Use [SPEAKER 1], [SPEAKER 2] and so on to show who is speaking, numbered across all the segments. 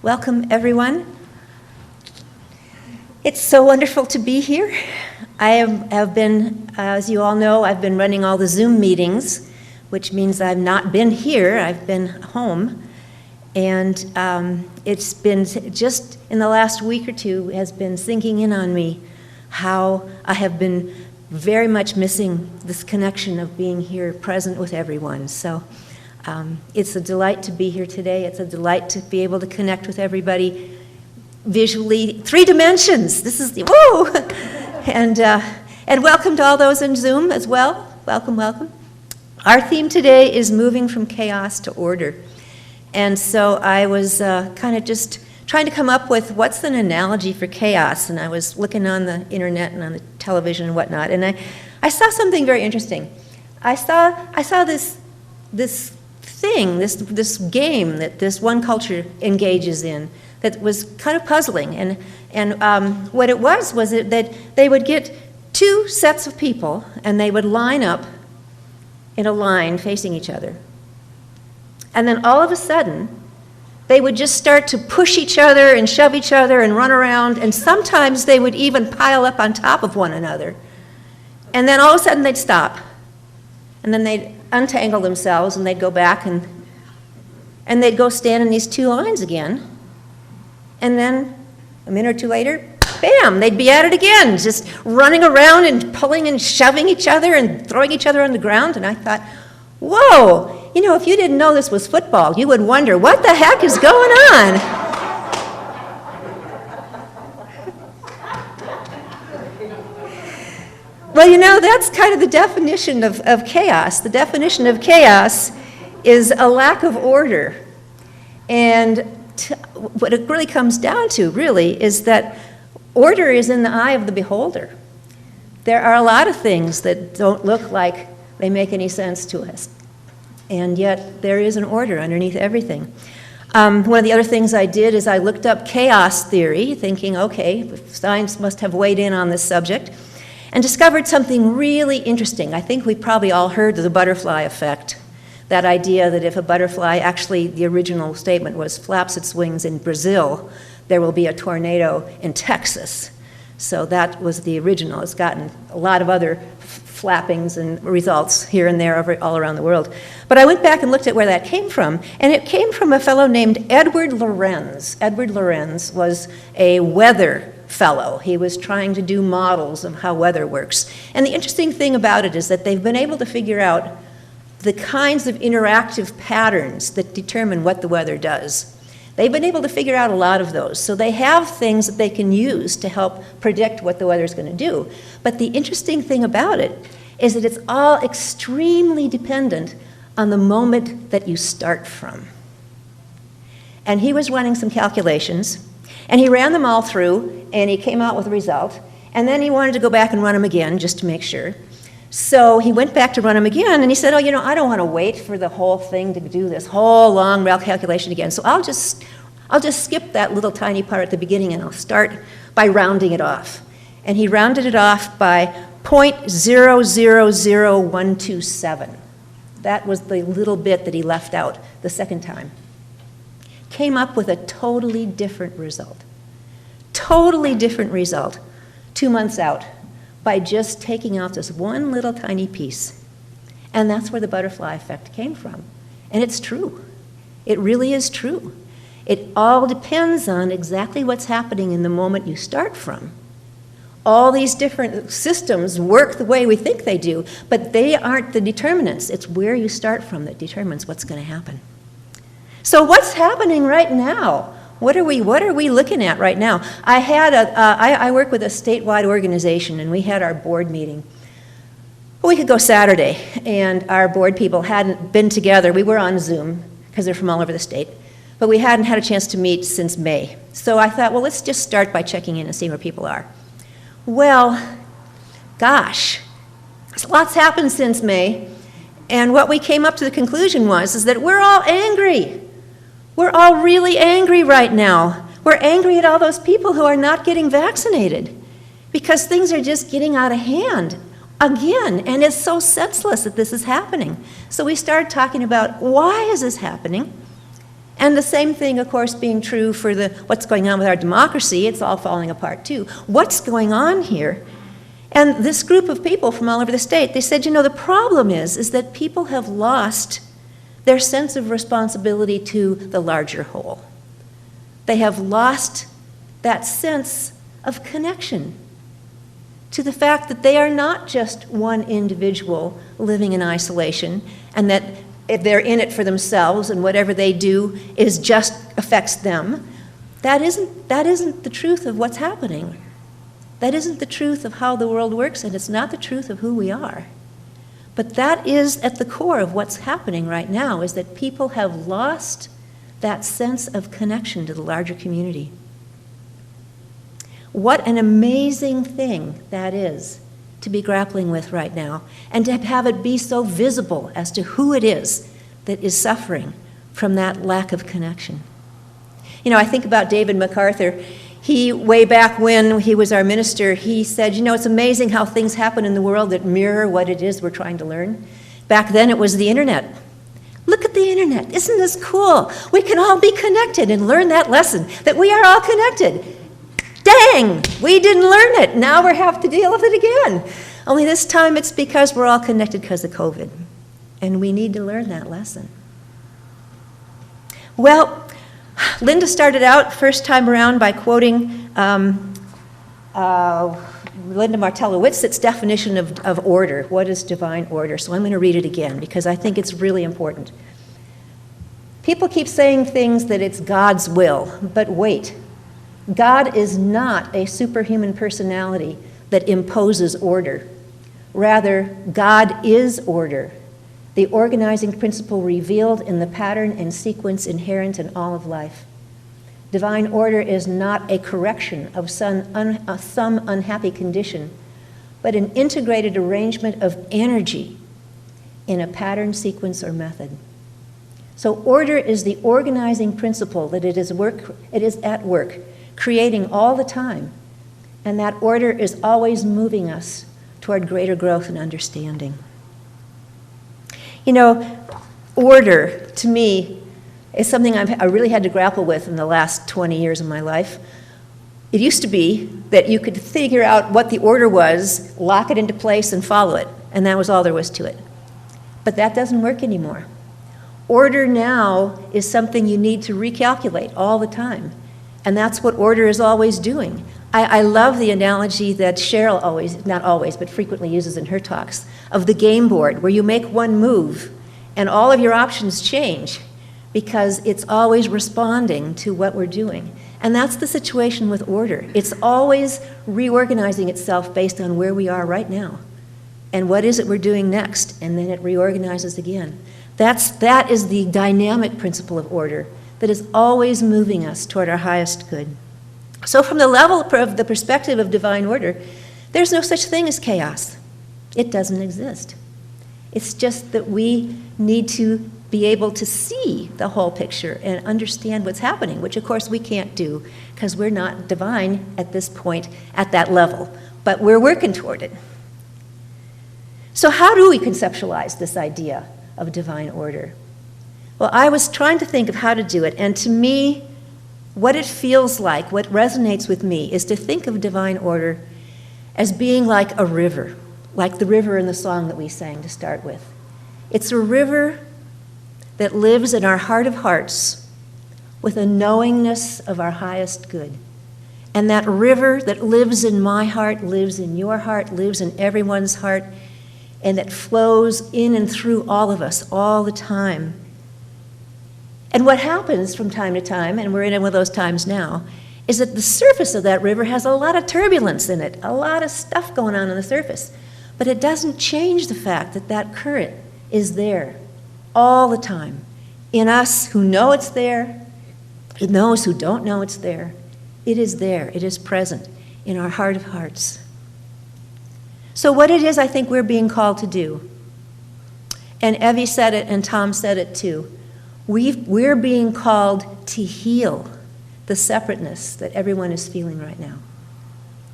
[SPEAKER 1] Welcome, everyone. It's so wonderful to be here. I have been, as you all know, I've been running all the Zoom meetings, which means I've not been here, I've been home. And it's been just in the last week or two has been sinking in on me how I have been very much missing this connection of being here present with everyone. So it's a delight to be here today. It's a delight to be able to connect with everybody visually, 3 dimensions. This is the, woo! And welcome to all those in Zoom as well. Welcome, welcome. Our theme today is moving from chaos to order. And so I was kind of just trying to come up with what's an analogy for chaos. And I was looking on the internet and on the television and whatnot. And I saw something very interesting. I saw this thing, this game that this one culture engages in that was kind of puzzling. And what it was that they would get 2 sets of people and they would line up in a line facing each other. And then all of a sudden, they would just start to push each other and shove each other and run around, and sometimes they would even pile up on top of one another. And then all of a sudden they'd stop. And then they'd untangle themselves and they'd go back and they'd go stand in these 2 lines again. And then a minute or 2 later, bam, they'd be at it again, just running around and pulling and shoving each other and throwing each other on the ground. And I thought, whoa, you know, if you didn't know this was football, you would wonder, what the heck is going on? Well, you know, that's kind of the definition of chaos. The definition of chaos is a lack of order. And what it really comes down to, really, is that order is in the eye of the beholder. There are a lot of things that don't look like they make any sense to us. And yet there is an order underneath everything. One of the other things I did is I looked up chaos theory, thinking, okay, science must have weighed in on this subject, and discovered something really interesting. I think we've probably all heard of the butterfly effect. That idea that if a butterfly, actually the original statement was flaps its wings in Brazil, there will be a tornado in Texas. So that was the original. It's gotten a lot of other flappings and results here and there all around the world. But I went back and looked at where that came from, and it came from a fellow named Edward Lorenz. Edward Lorenz was a weather fellow. He was trying to do models of how weather works. And the interesting thing about it is that they've been able to figure out the kinds of interactive patterns that determine what the weather does. They've been able to figure out a lot of those. So they have things that they can use to help predict what the weather's going to do. But the interesting thing about it is that it's all extremely dependent on the moment that you start from. And he was running some calculations, and he ran them all through, and he came out with a result. And then he wanted to go back and run them again just to make sure. So he went back to run them again, and he said, oh, you know, I don't want to wait for the whole thing to do this whole long calculation again. So I'll just skip that little tiny part at the beginning, and I'll start by rounding it off. And he rounded it off by 0.000127. That was the little bit that he left out the second time. Came up with a totally different result. Totally different result 2 months out, by just taking out this one little tiny piece. And that's where the butterfly effect came from. And it's true. It really is true. It all depends on exactly what's happening in the moment you start from. All these different systems work the way we think they do, but they aren't the determinants. It's where you start from that determines what's going to happen. So what's happening right now? What are we looking at right now? I work with a statewide organization, and we had our board meeting a week ago Saturday, and our board people hadn't been together. We were on Zoom because they're from all over the state, but we hadn't had a chance to meet since May. So I thought, well, let's just start by checking in and see where people are. Well, gosh, lots happened since May, and what we came up to the conclusion is that we're all angry. We're all really angry right now. We're angry at all those people who are not getting vaccinated because things are just getting out of hand again, and it's so senseless that this is happening. So we started talking about, why is this happening? And the same thing, of course, being true for what's going on with our democracy. It's all falling apart, too. What's going on here? And this group of people from all over the state, they said, the problem is that people have lost their sense of responsibility to the larger whole. They have lost that sense of connection to the fact that they are not just one individual living in isolation, and that if they're in it for themselves and whatever they do is just affects them. That isn't the truth of what's happening. That isn't the truth of how the world works, and it's not the truth of who we are. But that is at the core of what's happening right now, is that people have lost that sense of connection to the larger community. What an amazing thing that is to be grappling with right now, and to have it be so visible as to who it is that is suffering from that lack of connection. I think about David MacArthur. He, way back when he was our minister, he said, it's amazing how things happen in the world that mirror what it is we're trying to learn. Back then it was the internet. Look at the internet. Isn't this cool? We can all be connected and learn that lesson, that we are all connected. Dang, we didn't learn it. Now we have to deal with it again. Only this time it's because we're all connected because of COVID. And we need to learn that lesson. Well, Linda started out first time around by quoting Linda Martellowitz' definition of order. What is divine order? So I'm going to read it again because I think it's really important. People keep saying things that it's God's will, but wait. God is not a superhuman personality that imposes order. Rather, God is order, the organizing principle revealed in the pattern and sequence inherent in all of life. Divine order is not a correction of some unhappy condition, but an integrated arrangement of energy in a pattern, sequence, or method. So order is the organizing principle that it is at work, creating all the time, and that order is always moving us toward greater growth and understanding. Order, to me, is something I really had to grapple with in the last 20 years of my life. It used to be that you could figure out what the order was, lock it into place, and follow it, and that was all there was to it. But that doesn't work anymore. Order now is something you need to recalculate all the time. And that's what order is always doing. I love the analogy that Cheryl not always, but frequently uses in her talks, of the game board, where you make one move and all of your options change because it's always responding to what we're doing. And that's the situation with order. It's always reorganizing itself based on where we are right now. And what is it we're doing next? And then it reorganizes again. That is the dynamic principle of order that is always moving us toward our highest good. So from the level of the perspective of divine order, there's no such thing as chaos. It doesn't exist. It's just that we need to be able to see the whole picture and understand what's happening, which of course we can't do because we're not divine at this point at that level, but we're working toward it. So how do we conceptualize this idea of divine order? Well, I was trying to think of how to do it, and to me, what it feels like, what resonates with me, is to think of divine order as being like a river, like the river in the song that we sang to start with. It's a river that lives in our heart of hearts with a knowingness of our highest good. And that river that lives in my heart, lives in your heart, lives in everyone's heart, and that flows in and through all of us all the time. And what happens from time to time, and we're in one of those times now, is that the surface of that river has a lot of turbulence in it, a lot of stuff going on the surface. But it doesn't change the fact that that current is there all the time, in us who know it's there, in those who don't know it's there. It is there, it is present in our heart of hearts. So what it is I think we're being called to do, and Evie said it and Tom said it too, we're being called to heal the separateness that everyone is feeling right now.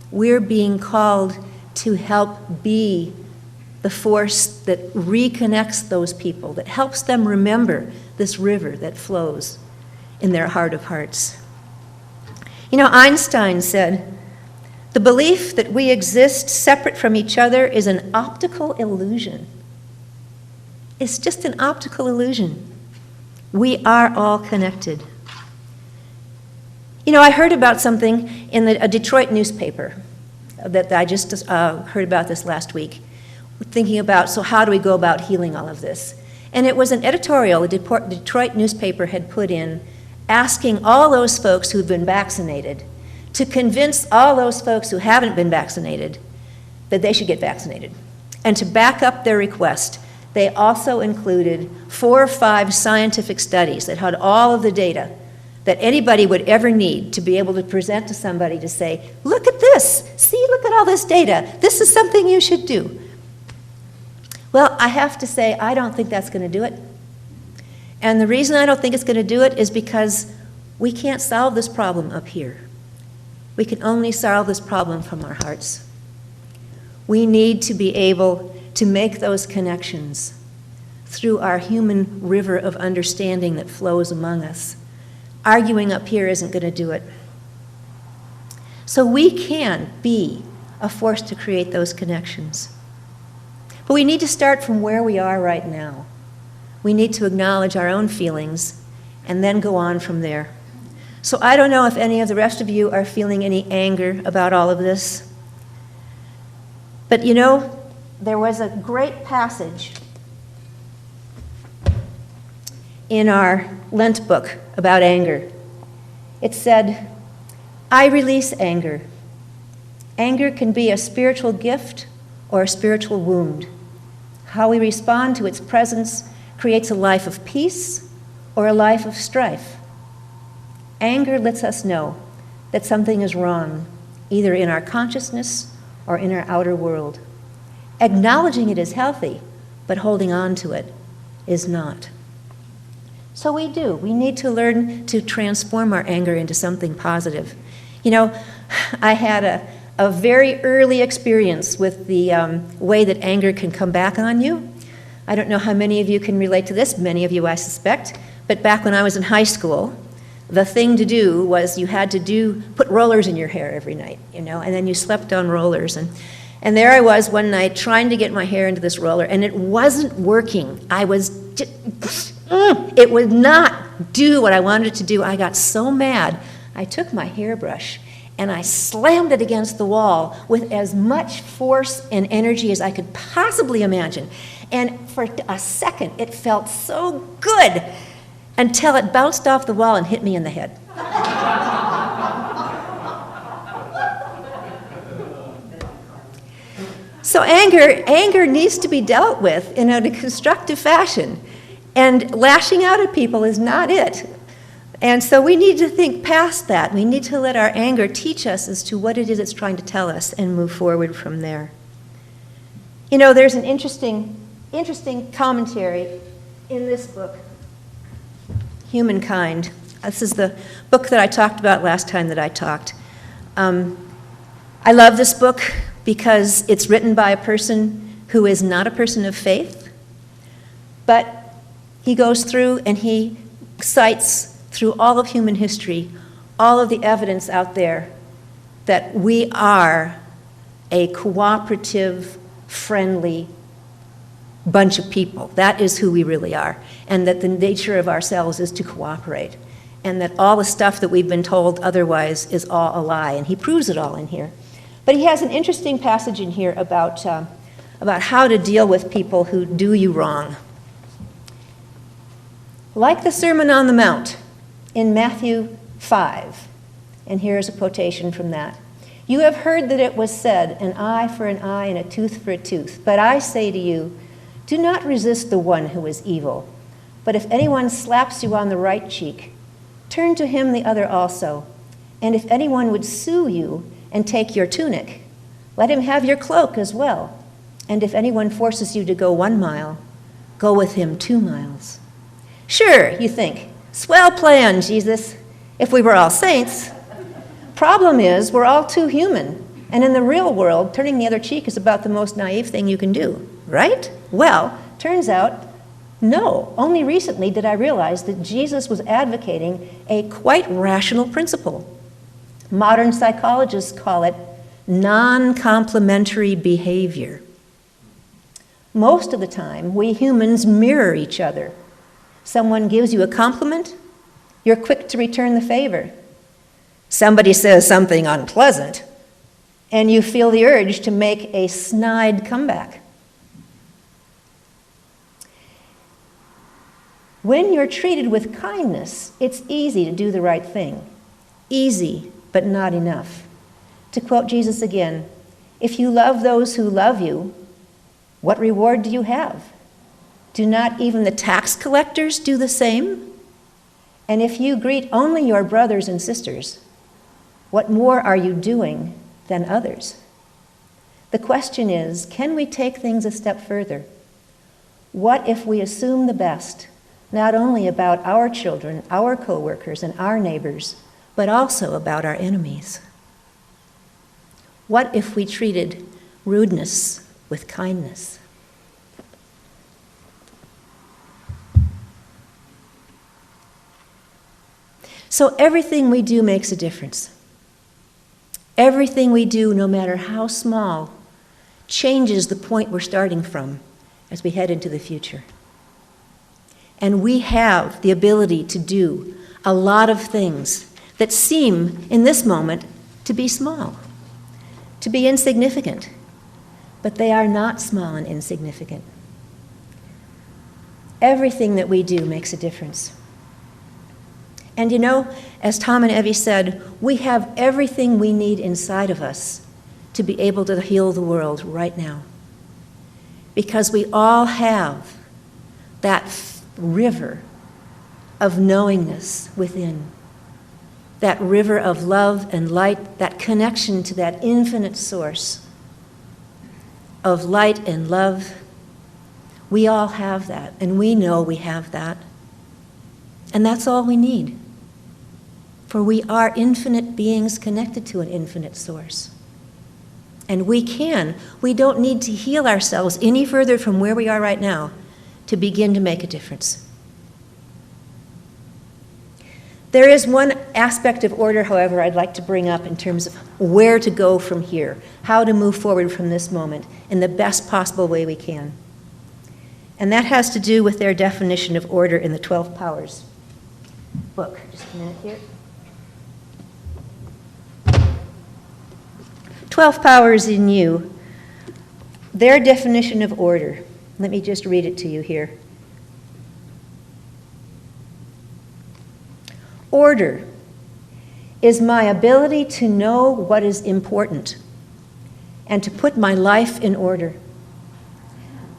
[SPEAKER 1] We're being called to help be the force that reconnects those people, that helps them remember this river that flows. in their heart of hearts. You know, Einstein said, "The belief that we exist separate from each other is an optical illusion." It's just an optical illusion. We are all connected. You know, I heard about something in a Detroit newspaper that I just heard about this last week, thinking about, so how do we go about healing all of this? And it was an editorial the Detroit newspaper had put in, asking all those folks who've been vaccinated to convince all those folks who haven't been vaccinated that they should get vaccinated. And to back up their request, they also included 4 or 5 scientific studies that had all of the data that anybody would ever need to be able to present to somebody to say, look at this, see, look at all this data, this is something you should do. Well, I have to say, I don't think that's going to do it. And the reason I don't think it's going to do it is because we can't solve this problem up here. We can only solve this problem from our hearts. We need to be able to make those connections through our human river of understanding that flows among us. Arguing up here isn't going to do it. So we can be a force to create those connections. But we need to start from where we are right now. We need to acknowledge our own feelings and then go on from there. So I don't know if any of the rest of you are feeling any anger about all of this. But you know, there was a great passage in our Lent book about anger. It said, "I release anger. Anger can be a spiritual gift or a spiritual wound. How we respond to its presence creates a life of peace or a life of strife. Anger lets us know that something is wrong, either in our consciousness or in our outer world. Acknowledging it is healthy, but holding on to it is not." So we do. We need to learn to transform our anger into something positive. You know, I had a very early experience with the way that anger can come back on you. I don't know how many of you can relate to this, many of you I suspect, but back when I was in high school, the thing to do was you had to put rollers in your hair every night, you know, and then you slept on rollers. And there I was one night trying to get my hair into this roller, and it wasn't working. I was just, it would not do what I wanted it to do. I got so mad, I took my hairbrush and I slammed it against the wall with as much force and energy as I could possibly imagine. And for a second, it felt so good until it bounced off the wall and hit me in the head. So anger needs to be dealt with in a constructive fashion. And lashing out at people is not it. And so we need to think past that. We need to let our anger teach us as to what it is it's trying to tell us and move forward from there. You know, there's an interesting commentary in this book, Humankind. This is the book that I talked about last time that I talked. I love this book because it's written by a person who is not a person of faith, but he goes through and he cites through all of human history all of the evidence out there that we are a cooperative, friendly bunch of people. That is who we really are, and that the nature of ourselves is to cooperate, and that all the stuff that we've been told otherwise is all a lie, and he proves it all in here. But he has an interesting passage in here about how to deal with people who do you wrong. Like the Sermon on the Mount in Matthew 5, and here's a quotation from that. "You have heard that it was said, an eye for an eye and a tooth for a tooth. But I say to you, do not resist the one who is evil. But if anyone slaps you on the right cheek, turn to him the other also. And if anyone would sue you and take your tunic, let him have your cloak as well. And if anyone forces you to go 1 mile, go with him 2 miles. Sure, you think, swell plan, Jesus, if we were all saints. Problem is, we're all too human. And in the real world, turning the other cheek is about the most naive thing you can do, right? Well, turns out No, only recently did I realize that Jesus was advocating a quite rational principle. Modern psychologists call it non-complementary behavior. Most of the time, we humans mirror each other. Someone gives you a compliment, you're quick to return the favor. Somebody says something unpleasant, and you feel the urge to make a snide comeback. When you're treated with kindness, it's easy to do the right thing. Easy, but not enough. To quote Jesus again, if you love those who love you, what reward do you have? Do not even the tax collectors do the same? And if you greet only your brothers and sisters, what more are you doing than others? The question is, can we take things a step further? What if we assume the best, not only about our children, our co-workers, and our neighbors, but also about our enemies? What if we treated rudeness with kindness? So everything we do makes a difference. Everything we do, no matter how small, changes the point we're starting from as we head into the future. And we have the ability to do a lot of things that seem, in this moment, to be small, to be insignificant. But they are not small and insignificant. Everything that we do makes a difference. And you know, as Tom and Evie said, we have everything we need inside of us to be able to heal the world right now. Because we all have that river of knowingness within, that river of love and light, that connection to that infinite source of light and love. We all have that, and we know we have that. And that's all we need. For we are infinite beings connected to an infinite source. And we don't need to heal ourselves any further from where we are right now to begin to make a difference. There is one aspect of order, however, I'd like to bring up in terms of where to go from here, how to move forward from this moment in the best possible way we can. And that has to do with their definition of order in the 12 Powers book. Just a minute here. 12 Powers in You, their definition of order. Let me just read it to you here. Order is my ability to know what is important and to put my life in order.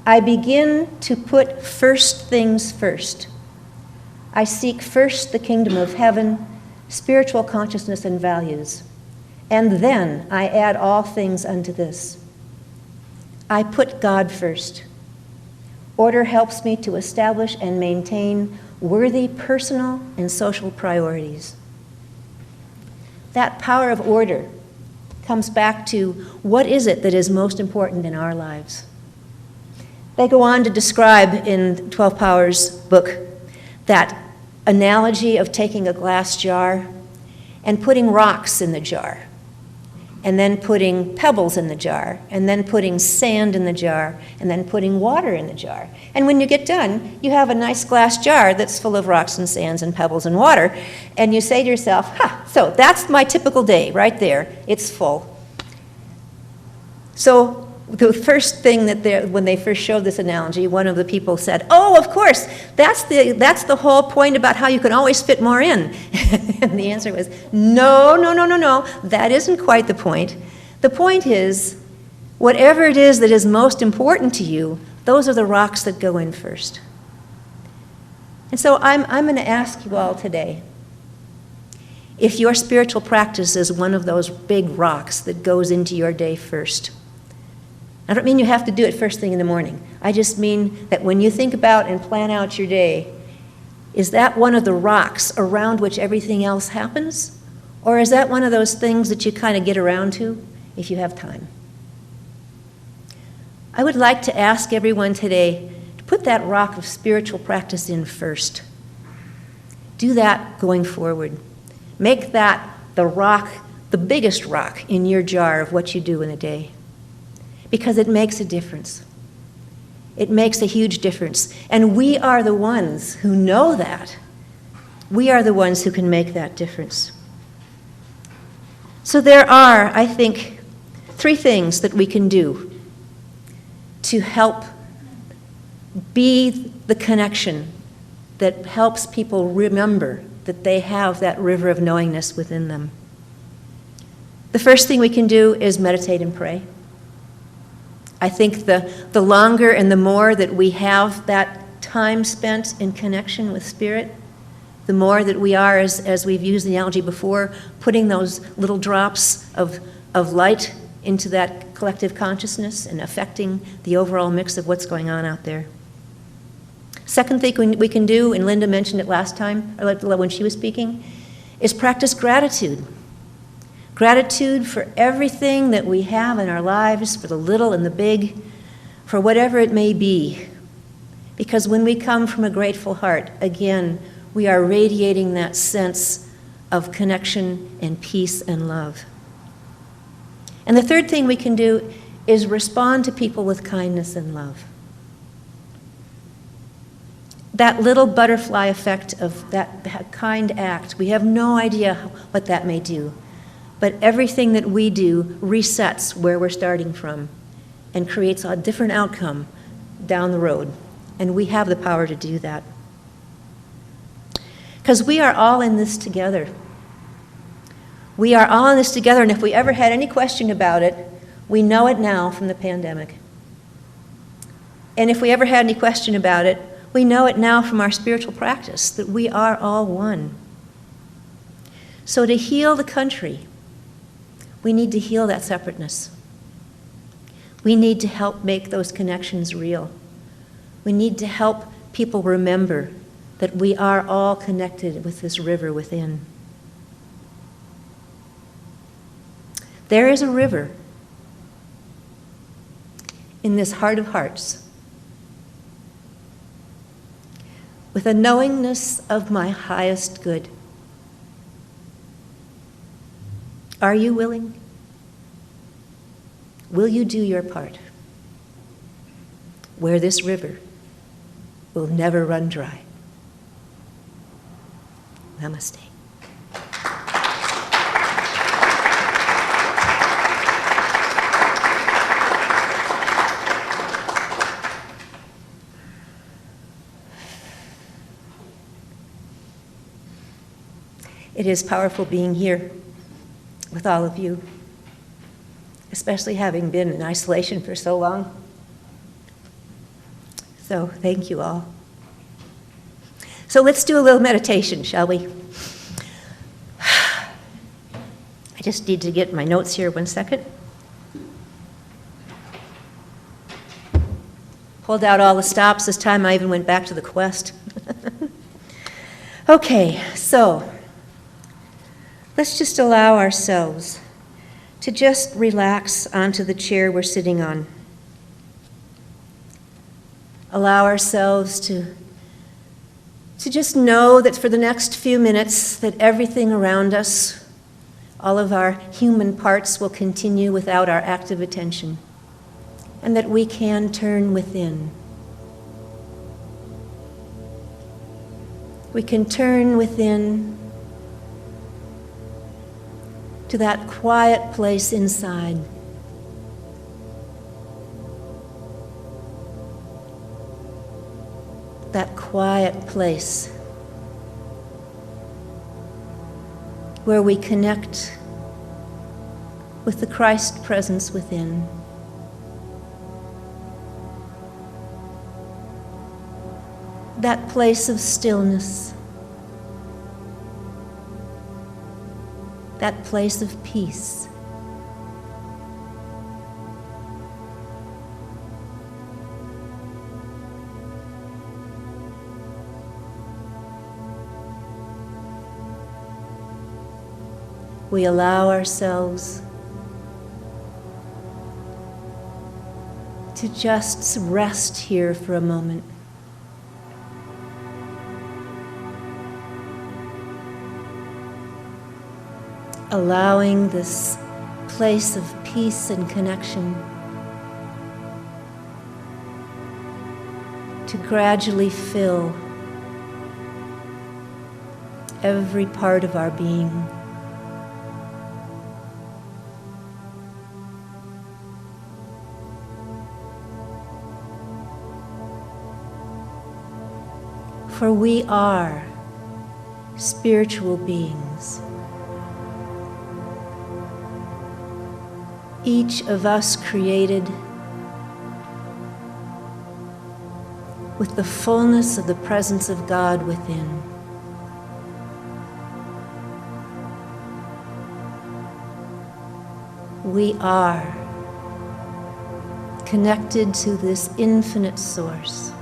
[SPEAKER 1] I begin to put first things first. I seek first the kingdom of heaven, spiritual consciousness and values, and then I add all things unto this. I put God first. Order helps me to establish and maintain worthy personal and social priorities. That power of order comes back to what is it that is most important in our lives. They go on to describe in 12 Powers book that analogy of taking a glass jar and putting rocks in the jar, and then putting pebbles in the jar, and then putting sand in the jar, and then putting water in the jar. And when you get done, you have a nice glass jar that's full of rocks and sands and pebbles and water, and you say to yourself, so that's my typical day right there. It's full. So the first thing that when they first showed this analogy, one of the people said, oh, of course, that's the whole point about how you can always fit more in. And the answer was, no, that isn't quite the point. The point is, whatever it is that is most important to you, those are the rocks that go in first. And so I'm going to ask you all today, if your spiritual practice is one of those big rocks that goes into your day first. I don't mean you have to do it first thing in the morning. I just mean that when you think about and plan out your day, is that one of the rocks around which everything else happens? Or is that one of those things that you kind of get around to if you have time? I would like to ask everyone today to Put that rock of spiritual practice in first. Do that going forward. Make that the rock, the biggest rock in your jar of what you do in a day. Because it makes a difference. It makes a huge difference. And we are the ones who know that. We are the ones who can make that difference. So there are, I think, 3 things that we can do to help be the connection that helps people remember that they have that river of knowingness within them. The first thing we can do is meditate and pray. I think the longer and the more that we have that time spent in connection with Spirit, the more that we are, as we've used the analogy before, putting those little drops of light into that collective consciousness and affecting the overall mix of what's going on out there. Second thing we can do, and Linda mentioned it last time, or when she was speaking, is practice gratitude. Gratitude for everything that we have in our lives, for the little and the big, for whatever it may be. Because when we come from a grateful heart, again, we are radiating that sense of connection and peace and love. And the third thing we can do is respond to people with kindness and love. That little butterfly effect of that kind act, we have no idea what that may do. But everything that we do resets where we're starting from and creates a different outcome down the road. And we have the power to do that. Because we are all in this together. We are all in this together, and if we ever had any question about it, we know it now from the pandemic. And if we ever had any question about it, we know it now from our spiritual practice, that we are all one. So to heal the country, we need to heal that separateness. We need to help make those connections real. We need to help people remember that we are all connected with this river within. There is a river in this heart of hearts with a knowingness of my highest good. Are you willing? Will you do your part? Where this river will never run dry. Namaste. It is powerful being here with all of you, especially having been in isolation for so long. So thank you all. So let's do a little meditation, shall we? I just need to get my notes here 1 second. Pulled out all the stops. This time I even went back to the quest. Okay, so let's just allow ourselves to just relax onto the chair we're sitting on. Allow ourselves to just know that for the next few minutes that everything around us, all of our human parts will continue without our active attention, and that we can turn within. We can turn within to that quiet place inside. That quiet place where we connect with the Christ presence within. That place of stillness. That place of peace. We allow ourselves to just rest here for a moment. allowing this place of peace and connection to gradually fill every part of our being. For we are spiritual beings. Each of us created with the fullness of the presence of God within. We are connected to this infinite source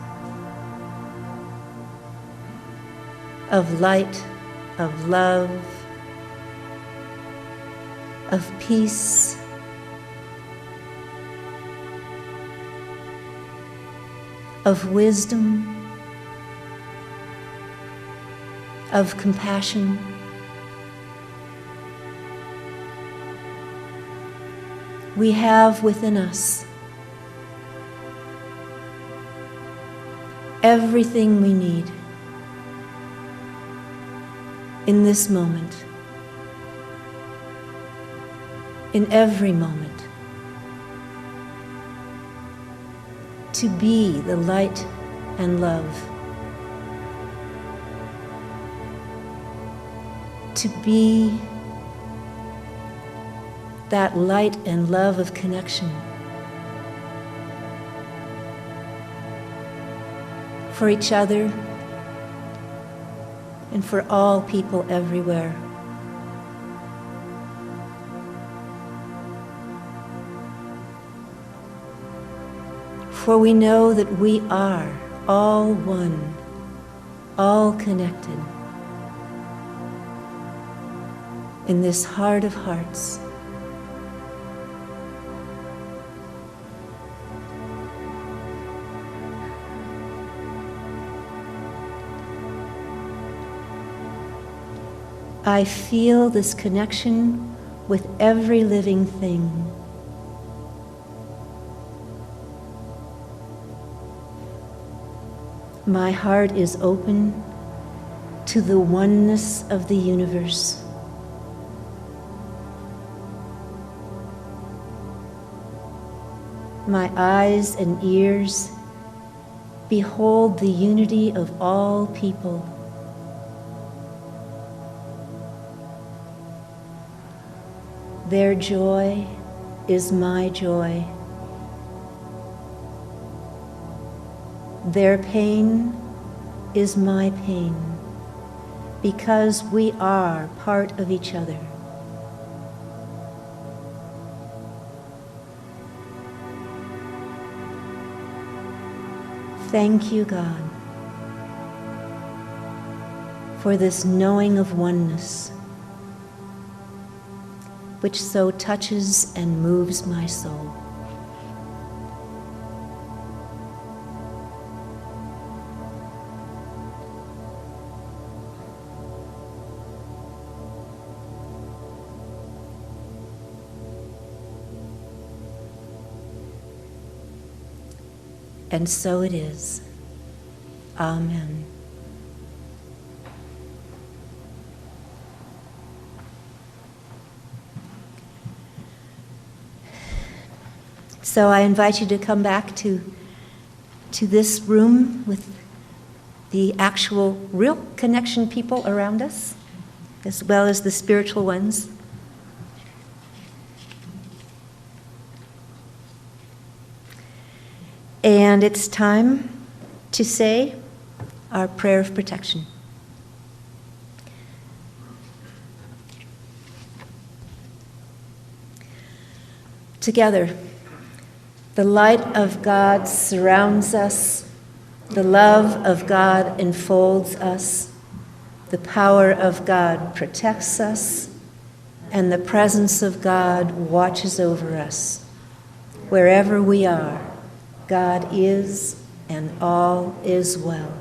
[SPEAKER 1] of light, of love, of peace, of wisdom, of compassion. We have within us everything we need in this moment, in every moment, to be the light and love, to be that light and love of connection for each other and for all people everywhere. For we know that we are all one, all connected in this heart of hearts. I feel this connection with every living thing. My heart is open to the oneness of the universe. My eyes and ears behold the unity of all people. Their joy is my joy. Their pain is my pain, because we are part of each other. Thank you, God, for this knowing of oneness, which so touches and moves my soul. And so it is. Amen. So I invite you to come back to this room with the actual real connection people around us, as well as the spiritual ones. And it's time to say our prayer of protection. Together, the light of God surrounds us, the love of God enfolds us, the power of God protects us, and the presence of God watches over us. Wherever we are, God is, and all is well.